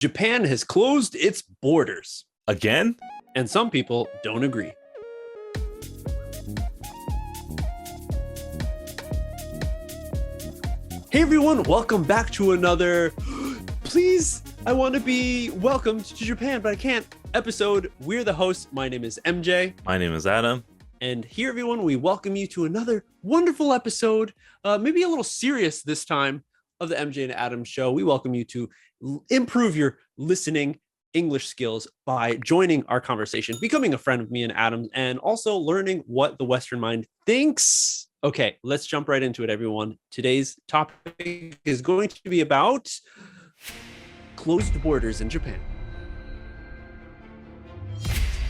Japan has closed its borders. Again? And some people don't agree. Hey everyone, welcome back to another Please, I want to be welcomed to Japan, but I can't episode. We're the hosts. My name is MJ. My name is Adam. And here, everyone, we welcome you to another wonderful episode, maybe a little serious this time, of the MJ and Adam show. We welcome you to improve your listening English skills by joining our conversation, becoming a friend of me and Adam, and also learning what the Western mind thinks. Okay, let's jump right into it, everyone. Today's topic is going to be about closed borders in Japan.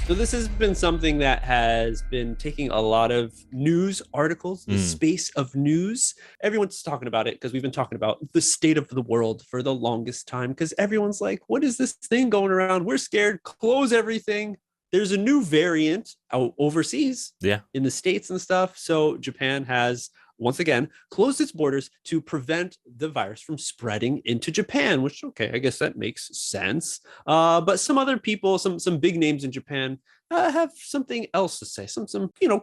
So this has been something that has been taking a lot of news articles, the space of news. Everyone's talking about it because we've been talking about the state of the world for the longest time, because everyone's like, what is this thing going around? We're scared. Close everything. There's a new variant out overseas in the States and stuff. So Japan has once again closed its borders to prevent the virus from spreading into Japan, which, okay, I guess that makes sense. But some other people, some big names in Japan have something else to say, some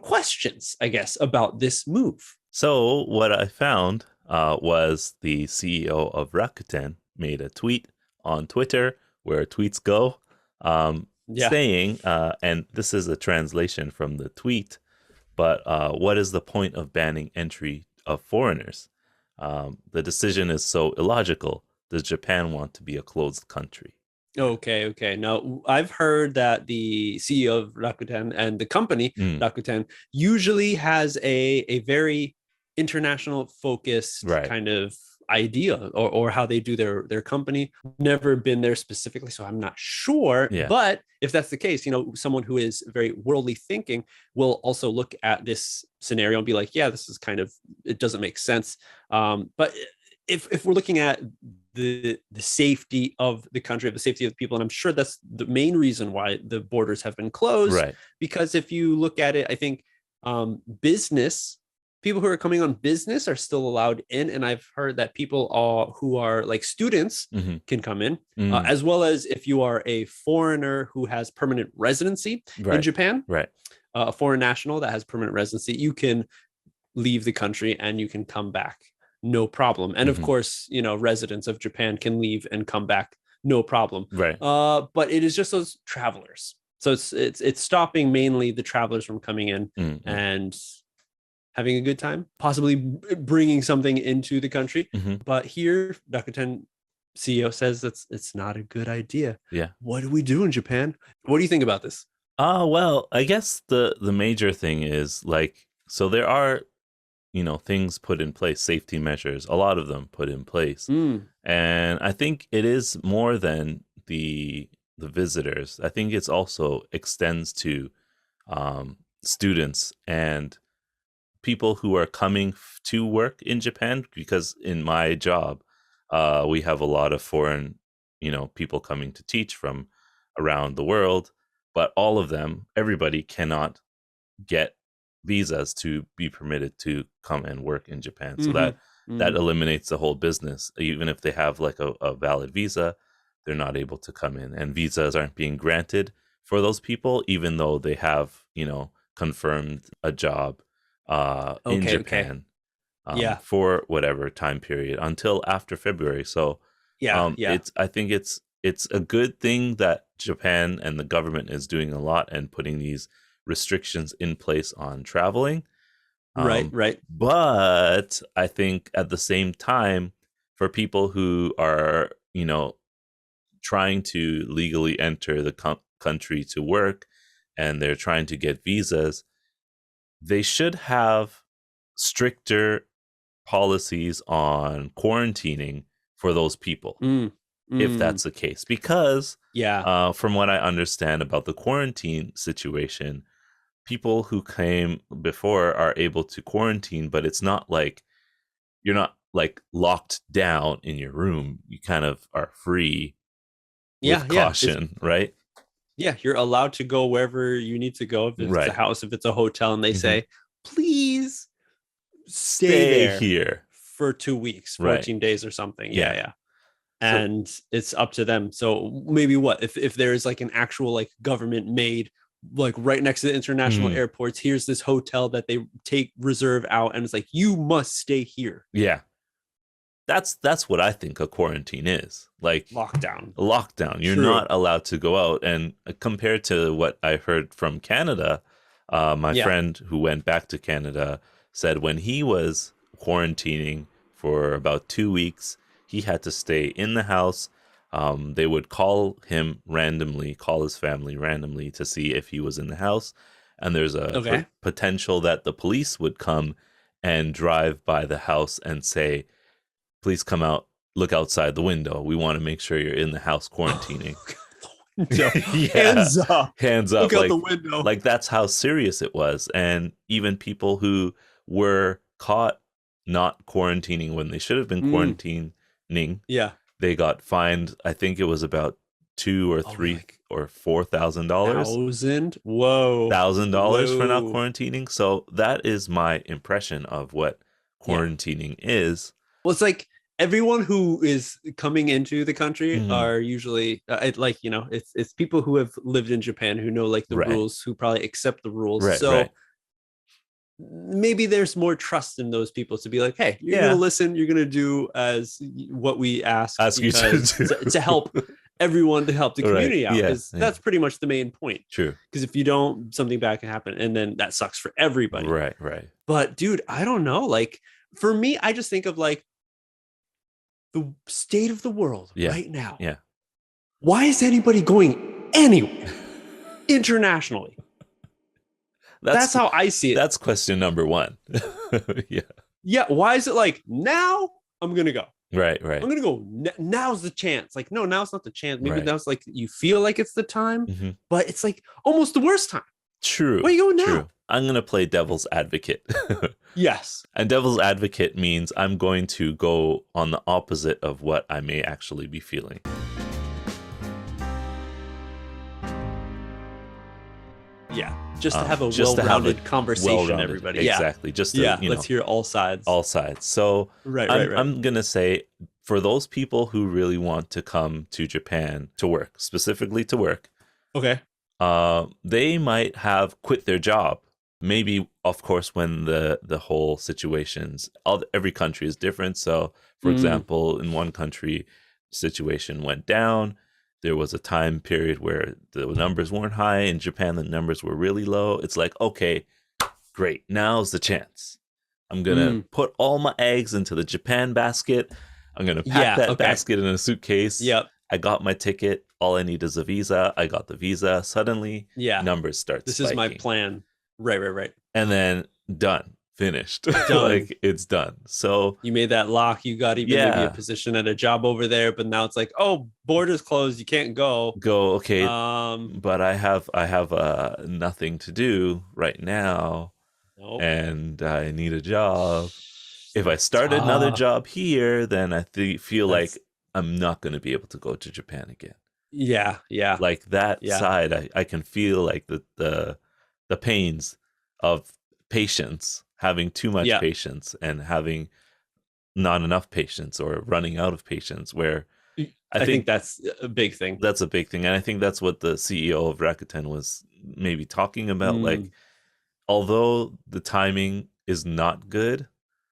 questions, I guess, about this move. So what I found was the CEO of Rakuten made a tweet on Twitter, where tweets go, saying, and this is a translation from the tweet, but what is the point of banning entry of foreigners? The decision is so illogical. Does Japan want to be a closed country? Okay. Now, I've heard that the CEO of Rakuten and the company, Rakuten, usually has a very international focused kind of idea or how they do their company. Never been there specifically, so I'm not sure. But if that's the case, someone who is very worldly thinking will also look at this scenario and be like, yeah, this is it doesn't make sense. But if we're looking at the safety of the country, the safety of the people, and I'm sure that's the main reason why the borders have been closed, because if you look at it, I think people who are coming on business are still allowed in. And I've heard that people who are like students can come in, as well as if you are a foreigner who has permanent residency in Japan, a foreign national that has permanent residency, you can leave the country and you can come back, no problem. And of course, residents of Japan can leave and come back, no problem. But it is just those travelers. So it's stopping mainly the travelers from coming in and having a good time, possibly bringing something into the country. But here, Rakuten CEO says it's not a good idea. What do we do in Japan? What do you think about this? Well, I guess the major thing is so there are, things put in place, safety measures, a lot of them put in place. And I think it is more than the visitors. I think it's also extends to students and people who are coming to work in Japan, because in my job, we have a lot of foreign, people coming to teach from around the world, but everybody cannot get visas to be permitted to come and work in Japan. So that eliminates the whole business. Even if they have a valid visa, they're not able to come in, and visas aren't being granted for those people, even though they have, confirmed a job in Japan for whatever time period until after February. So I think it's a good thing that Japan and the government is doing a lot and putting these restrictions in place on traveling. Right. But I think at the same time, for people who are, trying to legally enter the country to work, and they're trying to get visas, they should have stricter policies on quarantining for those people, if that's the case. Because from what I understand about the quarantine situation, people who came before are able to quarantine, but it's not like you're not locked down in your room. You kind of are free with caution, right? Yeah, you're allowed to go wherever you need to go. If it's a house, if it's a hotel, and they say, please stay there here for 2 weeks, 14 days or something. Yeah. and it's up to them. So maybe if there is like an actual like government made like right next to the international airports, here's this hotel that they reserve out, and it's like, you must stay here. Yeah. That's what I think a quarantine is. Like lockdown. You're not allowed to go out. And compared to what I heard from Canada, my friend who went back to Canada said when he was quarantining for about 2 weeks, he had to stay in the house. They would call him randomly, call his family randomly to see if he was in the house. And there's a potential that the police would come and drive by the house and say, please come out, look outside the window. We want to make sure you're in the house quarantining. Hands up. Look out the window. Like that's how serious it was. And even people who were caught not quarantining when they should have been quarantining, they got fined. I think it was about $2,000 or $3,000 or $4,000. Whoa. $1,000 for not quarantining. So that is my impression of what quarantining is. Well, it's like everyone who is coming into the country are usually it's people who have lived in Japan who know like the rules, who probably accept the rules. Maybe there's more trust in those people to be like, hey, you're going to listen, you're going to do as what we ask you to help everyone, to help the community out. Because that's pretty much the main point. True. Because if you don't, something bad can happen, and then that sucks for everybody. Right. But dude, I don't know. Like for me, I just think of like the state of the world right now. Yeah. Why is anybody going anywhere internationally? That's how I see it. That's question number one. Yeah. Why is it like now I'm going to go? Right. I'm going to go. Now's the chance. Like, no, now's not the chance. Maybe now's like, you feel like it's the time, but it's like almost the worst time. True. Where are you going now? True. I'm going to play devil's advocate. Yes. And devil's advocate means I'm going to go on the opposite of what I may actually be feeling. Yeah. Just to have a well-rounded conversation, everybody. Exactly. Just to, let's hear all sides. All sides. So I'm going to say for those people who really want to come to Japan to work, specifically to work. Okay. They might have quit their job. Maybe, of course, when the whole situations, every country is different. So, for example, in one country, situation went down. There was a time period where the numbers weren't high. In Japan, the numbers were really low. It's like, okay, great. Now's the chance. I'm going to put all my eggs into the Japan basket. I'm going to pack that basket in a suitcase. Yep. I got my ticket. All I need is a visa. I got the visa. Suddenly, numbers start This spiking. is my plan. Right. And then done. Finished. Like it's done. So you made that lock. You got even maybe a position at a job over there, but now it's like, oh, borders closed. You can't go. Okay. But I have nothing to do right now. Nope. And I need a job. If I start another job here, then I feel like I'm not going to be able to go to Japan again. Yeah. Like that side, I can feel like the pains of patience, having too much patience and having not enough patience or running out of patience, where I think that's a big thing. That's a big thing. And I think that's what the CEO of Rakuten was maybe talking about. Like, although the timing is not good,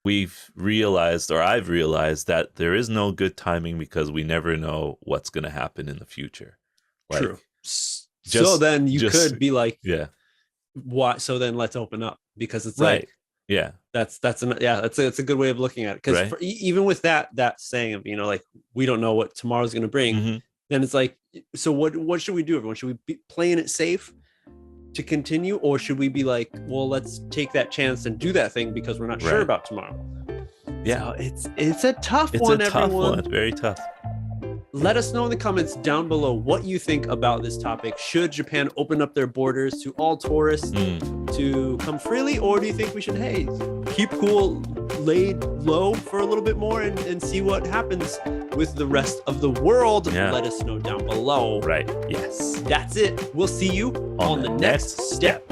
I've realized that there is no good timing because we never know what's going to happen in the future. Like, true. So then you could be like, why? So then let's open up, because it's like, that's a good way of looking at it. Because even with that saying of, like, we don't know what tomorrow's going to bring, then it's like, so what should we do, everyone? Should we be playing it safe to continue, or should we be like, well, let's take that chance and do that thing because we're not sure about tomorrow? So it's a tough one, everyone. Very tough. Let us know in the comments down below what you think about this topic. Should Japan open up their borders to all tourists to come freely, or do you think we should, keep cool, laid low for a little bit more and see what happens with the rest of the world? Let us know down below. Right. Yes. That's it. We'll see you on the next step.